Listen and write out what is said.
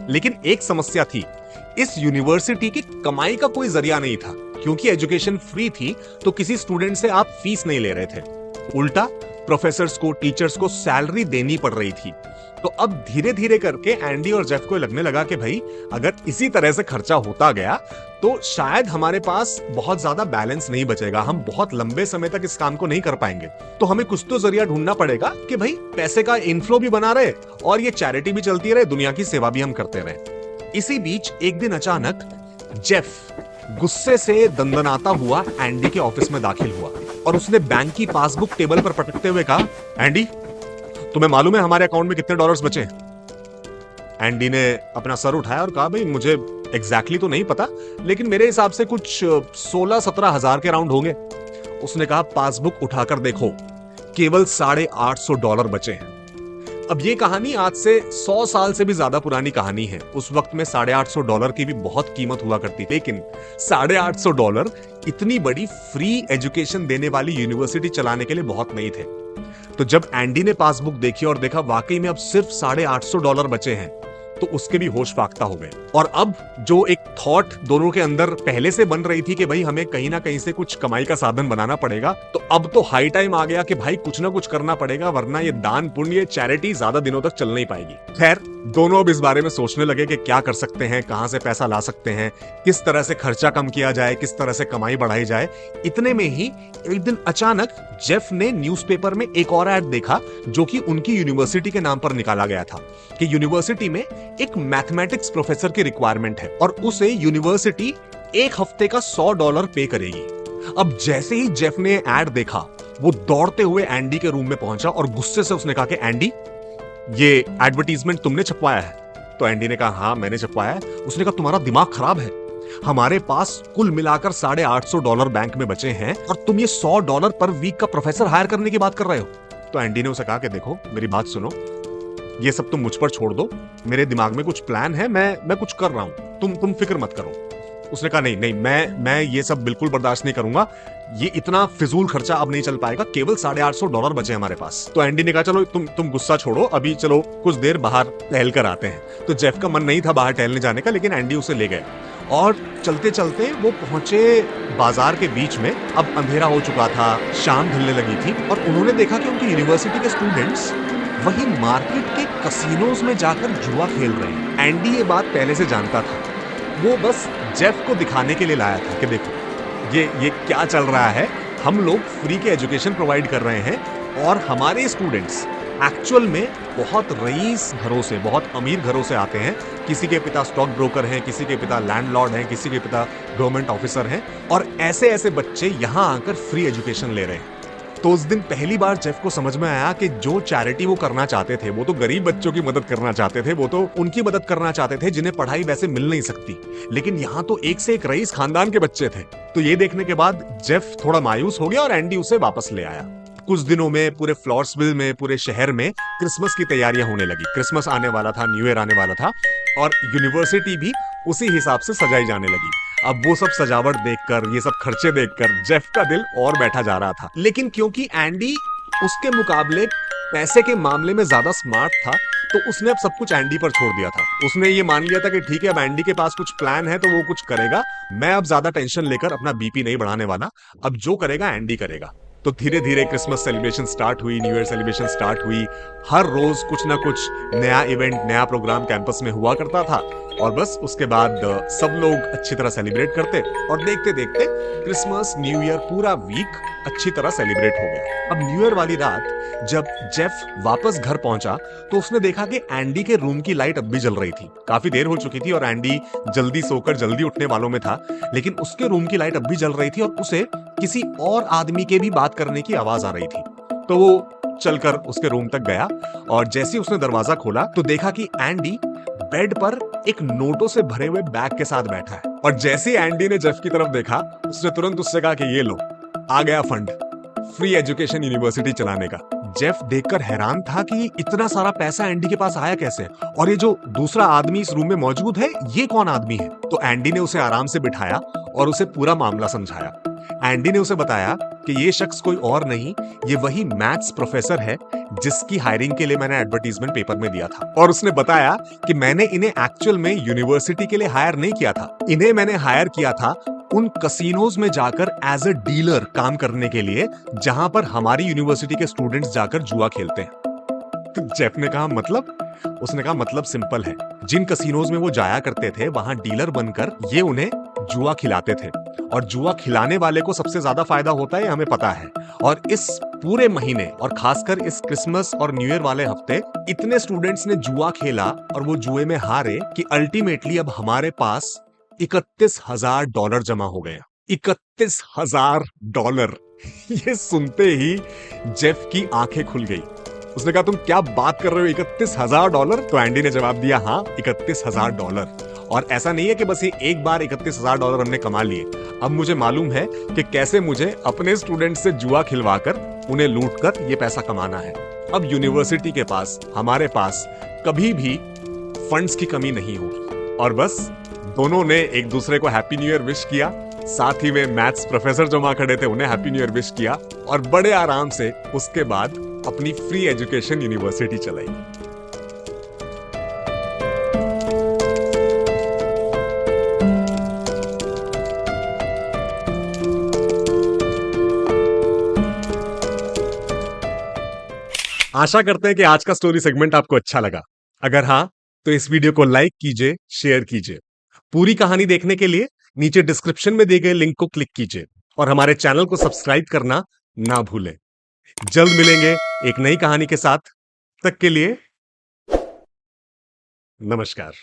लेकिन एक समस्या थी, इस यूनिवर्सिटी की कमाई का कोई जरिया नहीं था। क्योंकि एजुकेशन फ्री थी तो किसी स्टूडेंट से आप फीस नहीं ले रहे थे, उल्टा प्रोफेसर्स को, टीचर्स को सैलरी देनी पड़ रही थी। तो अब धीरे धीरे करके एंडी और जेफ को लगने लगा कि भाई अगर इसी तरह से खर्चा होता गया तो शायद हमारे पास बहुत ज्यादा बैलेंस नहीं बचेगा, हम बहुत लंबे समय तक इस काम को नहीं कर पाएंगे। तो हमें कुछ तो जरिया ढूंढना पड़ेगा कि भाई पैसे का इनफ्लो भी बना रहे और ये चैरिटी भी चलती रहे, दुनिया की सेवा भी हम करते रहे। इसी बीच एक दिन अचानक जेफ गुस्से से दंदनाता हुआ एंडी के ऑफिस में दाखिल हुआ और उसने बैंक की पासबुक टेबल पर पटकते हुए कहा, एंडी तुम्हें मालूम है हमारे अकाउंट में कितने डॉलर्स बचे? एंडी ने अपना सर उठाया और कहा, भाई मुझे एग्जैक्टली तो नहीं पता, लेकिन मेरे हिसाब से कुछ 16-17 हजार के राउंड होंगे। उसने कहा, पासबुक उठाकर देखो, केवल $850 बचे हैं। अब ये कहानी आज से 100 साल से भी ज्यादा पुरानी कहानी है। उस वक्त में $850 की भी बहुत कीमत हुआ करती थी, लेकिन $850 इतनी बड़ी फ्री एजुकेशन देने वाली यूनिवर्सिटी चलाने के लिए बहुत नहीं थे। तो जब एंडी ने पासबुक देखी और देखा वाकई में अब सिर्फ $850 बचे हैं, तो उसके भी होश फाख्ता हो गए। और अब जो एक थॉट दोनों के अंदर पहले से बन रही थी कि भाई हमें कहीं ना कहीं से कुछ कमाई का साधन बनाना पड़ेगा, तो अब तो हाई टाइम आ गया कि भाई कुछ ना कुछ करना पड़ेगा, वरना ये दान पुण्य, ये चैरिटी ज्यादा दिनों तक चल नहीं पाएगी। खैर, दोनों अब इस बारे में सोचने लगे कि क्या कर सकते हैं, कहां से पैसा ला सकते हैं, किस तरह से खर्चा कम किया जाए, किस तरह से कमाई बढ़ाई जाए। इतने में ही एक दिन अचानक जेफ ने न्यूज़पेपर में एक और ऐड देखा जो कि उनकी यूनिवर्सिटी के नाम पर निकाला गया था कि यूनिवर्सिटी में एक मैथमेटिक्स प्रोफेसर की रिक्वायरमेंट है और उसे यूनिवर्सिटी एक हफ्ते का $100 पे करेगी। अब जैसे ही जेफ ने ऐड देखा, वो दौड़ते हुए एंडी के रूम में पहुंचा और गुस्से से उसने कहा कि एंडी, ये एडवर्टीजमेंट तुमने छपवाया है? तो एंडी ने कहा, हाँ मैंने छपवाया है। उसने कहा, तुम्हारा दिमाग खराब है, हमारे पास कुल मिलाकर $850 बैंक में बचे हैं और तुम ये $100 पर वीक का प्रोफेसर हायर करने की बात कर रहे हो। तो एंडी ने उसे कहा कि देखो मेरी बात सुनो, ये सब तुम मुझ पर छोड़ दो, मेरे दिमाग में कुछ प्लान है, मैं कुछ कर रहा हूं, तुम फिक्र मत करो। उसने कहा, नहीं मैं ये सब बिल्कुल बर्दाश्त नहीं करूंगा, ये इतना फिजूल खर्चा अब नहीं चल पाएगा, केवल $850 बचे हमारे पास। तो एंडी ने कहा, चलो तुम गुस्सा छोड़ो, अभी चलो कुछ देर बाहर टहल कर आते हैं। तो जेफ का मन नहीं था बाहर टहलने जाने का, लेकिन एंडी उसे ले गया और चलते चलते वो पहुंचे बाजार के बीच में। अब अंधेरा हो चुका था, शाम ढलने लगी थी और उन्होंने देखा कि उनकी यूनिवर्सिटी के स्टूडेंट्स वही मार्केट के कसिनोज में जाकर जुआ खेल रहे हैं। एंडी ये बात पहले से जानता था, वो बस जेफ को दिखाने के लिए लाया था कि देखो ये क्या चल रहा है, हम लोग फ्री के एजुकेशन प्रोवाइड कर रहे हैं और हमारे स्टूडेंट्स एक्चुअल में बहुत रईस घरों से, बहुत अमीर घरों से आते हैं। किसी के पिता स्टॉक ब्रोकर हैं, किसी के पिता लैंडलॉर्ड हैं, किसी के पिता गवर्नमेंट ऑफिसर हैं और ऐसे ऐसे बच्चे यहां आकर फ्री एजुकेशन ले रहे हैं। तो उस दिन पहली बार जेफ को समझ में आया कि जो चैरिटी वो करना चाहते थे, वो तो गरीब बच्चों की मदद करना चाहते थे, वो तो उनकी मदद करना चाहते थे जिन्हें पढ़ाई वैसे मिल नहीं सकती, लेकिन यहाँ तो एक से एक रईस खानदान के बच्चे थे। तो ये देखने के बाद जेफ थोड़ा मायूस हो गया और एंडी उसे वापस ले आया। कुछ दिनों में पूरे फ्लोर्सविल में, पूरे शहर में क्रिसमस की तैयारियां होने लगी। क्रिसमस आने वाला था, न्यू ईयर आने वाला था और यूनिवर्सिटी भी उसी हिसाब से सजाई जाने लगी। अब वो सब सजावट देखकर, ये सब खर्चे देखकर जेफ का दिल और बैठा जा रहा था। लेकिन क्योंकि एंडी उसके मुकाबले पैसे के मामले में ज्यादा स्मार्ट था, तो उसने अब सब कुछ एंडी पर छोड़ दिया था। उसने ये मान लिया था कि ठीक है, अब एंडी के पास कुछ प्लान है तो वो कुछ करेगा, मैं अब ज्यादा टेंशन लेकर अपना बीपी नहीं बढ़ाने वाला, अब जो करेगा एंडी करेगा। तो धीरे धीरे क्रिसमस सेलिब्रेशन स्टार्ट हुई, न्यू ईयर सेलिब्रेशन स्टार्ट हुई। हर रोज कुछ ना कुछ नया इवेंट, नया प्रोग्राम कैंपस में हुआ करता था और बस उसके बाद सब लोग अच्छी तरह सेलिब्रेट करते और देखते देखते क्रिसमस, न्यू ईयर पूरा वीक अच्छी तरह सेलिब्रेट हो गया। अब न्यू ईयर वाली रात जब जेफ वापस घर पहुंचा तो उसने देखा कि एंडी के रूम की लाइट अब भी जल रही थी। काफी देर हो चुकी थी और एंडी जल्दी सोकर जल्दी उठने वालों में था, लेकिन उसके रूम की लाइट अब भी जल रही थी और उसे किसी और आदमी के भी बात करने की आवाज आ रही थी। तो वो चलकर उसके रूम तक गया और जैसे ही उसने दरवाजा खोला तो देखा कि एंडी बेड पर एक नोटों से भरे हुए बैग के साथ बैठा है। और जैसे ही एंडी ने जेफ की तरफ देखा, उसने तुरंत उससे कहा कि ये लो, आ गया फंड फ्री एजुकेशन यूनिवर्सिटी चलाने का। जेफ देखकर हैरान था कि इतना सारा पैसा एंडी के पास आया कैसे, और ये जो दूसरा आदमी इस रूम में मौजूद है, ये कौन आदमी है। तो एंडी ने उसे आराम से बिठाया और उसे पूरा मामला समझाया। एंडी ने उसे बताया कि ये शख्स कोई और नहीं, ये वही मैथ्स प्रोफेसर है जिसकी हायरिंग के लिए मैंने एडवर्टीजमेंट पेपर में दिया था। और उसने बताया कि मैंने इन्हें एक्चुअल में यूनिवर्सिटी के लिए हायर नहीं किया था, इन्हें मैंने हायर किया था उन कसिनोज में जाकर एज अ डीलर काम करने के लिए, जहां पर हमारी यूनिवर्सिटी के स्टूडेंट्स जाकर जुआ खेलते हैं। तो जेफ ने कहा मतलब? उसने कहा मतलब सिंपल है, जिन कसिनोज में वो जाया करते थे वहां डीलर बनकर ये उन्हें जुआ खिलाते थे, और जुआ खिलाने वाले को सबसे ज्यादा फायदा होता है, हमें पता है। और इस पूरे महीने और खासकर इस क्रिसमस और न्यू ईयर वाले हफ्ते इतने स्टूडेंट्स ने जुआ खेला और वो जुए में हारे कि अल्टीमेटली अब हमारे पास $31,000 जमा हो गया। $31,000। ये सुनते ही जेफ की आंखें खुल गई। उसने कहा तुम क्या बात कर रहे हो, $31,000? तो एंडी ने जवाब दिया हाँ, $31,000। और ऐसा नहीं है कि बस ये एक बार $31,000 हमने कमा लिए। अब मुझे मालूम है कि कैसे मुझे अपने स्टूडेंट से जुआ खिलवाकर उन्हें लूटकर ये पैसा कमाना है। अब यूनिवर्सिटी के पास, हमारे पास कभी भी फंड्स की कमी नहीं होगी। और बस दोनों ने एक दूसरे को हैप्पी न्यू ईयर विश किया, साथ ही में मैथ्स प्रोफेसर जो वहां खड़े थे उन्हें हैप्पी न्यू ईयर विश किया, और बड़े आराम से उसके बाद अपनी फ्री एजुकेशन यूनिवर्सिटी चलाई। आशा करते हैं कि आज का स्टोरी सेगमेंट आपको अच्छा लगा। अगर हाँ, तो इस वीडियो को लाइक कीजिए, शेयर कीजिए। पूरी कहानी देखने के लिए नीचे डिस्क्रिप्शन में दिए गए लिंक को क्लिक कीजिए और हमारे चैनल को सब्सक्राइब करना ना भूलें। जल्द मिलेंगे एक नई कहानी के साथ। तक के लिए नमस्कार।